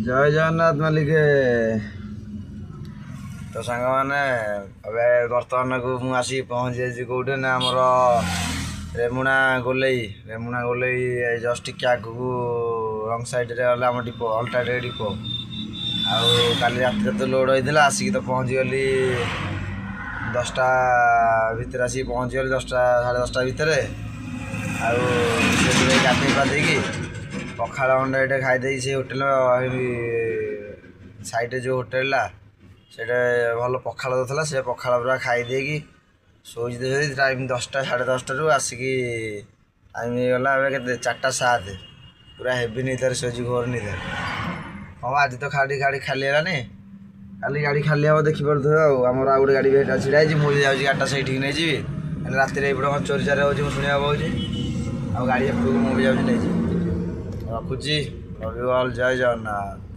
ଜୟ ଜଗନ୍ନାଥ ମାଲିକ। ତ ସାଙ୍ଗମାନେ ଏବେ ବର୍ତ୍ତମାନକୁ ମୁଁ ଆସିକି ପହଞ୍ଚି ଯାଇଛି କେଉଁଠି ନା ଆମର ରେମୁଣା ଗୋଲେଇ ଜଷ୍ଟ ଟିକେ ଆଗକୁ ରଙ୍ଗ ସାଇଡ଼୍ରେ ଗଲେ ଆମ ଡିପୋ ଅଲ୍ଟ୍ରାଟେକ୍ ଡିପୋ। ଆଉ କାଲି ରାତିରେ ତ ଲୋଡ଼ ହେଇଥିଲା, ଆସିକି ତ ପହଞ୍ଚିଗଲି 10ଟା ଭିତରେ ଆସିକି ପହଞ୍ଚିଗଲି, 10ଟା ସାଢ଼େ 10ଟା ଭିତରେ। ଆଉ ସେଥିପାଇଁ ଗାଧେଇ ପାଧେଇକି ପଖାଳ ଅଣ୍ଡା ଏଇଟା ଖାଇଦେଇ ସେ ହୋଟେଲ ସାଇଡ଼୍ରେ ଯେଉଁ ହୋଟେଲଟା ସେଇଟା ଭଲ ପଖାଳ ଦେଉଥିଲା, ସେ ପଖାଳ ପୁରା ଖାଇ ଦେଇକି ଶୋଇଛି। ଟାଇମ୍ 10ଟା ସାଢ଼େ 10ଟାରୁ ଆସିକି ଟାଇମ୍ ହେଇଗଲା ଏବେ କେତେ 4ଟା 7। ପୁରା ହେଭି ନିଦରେ ଶୋଇଛି, ଘୋର ନିଦରେ। ହଁ ଆଜି ତ ଗାଡ଼ି ଖାଲି ହେଲାନି, କାଲି ଗାଡ଼ି ଖାଲି ହେବ ଦେଖିପାରୁଥିବେ। ଆଉ ଆମର ଆଉ ଗୋଟେ ଗାଡ଼ି ବି ଏଇଟା ଛିଡ଼ା ହେଇଛି, ମୁଁ ଯାଉଛି ଗାଡ଼ିଟା ସେଇଠିକି ନେଇଯିବି। ରାତିରେ ଏଇପଟେ କ'ଣ ଚୋରି ଚାରି ହେଉଛି ମୁଁ ଶୁଣିବାକୁ ପାଉଛି। ଆଉ ଗାଡ଼ି ଏପଟକୁ ମୁଁ ବି ଯାଉଛି ନେଇଯିବି। ରଖୁଛି, ଲଭ୍ ୟୁ ଅଲ୍, ଜୟ ଜଗନ୍ନାଥ।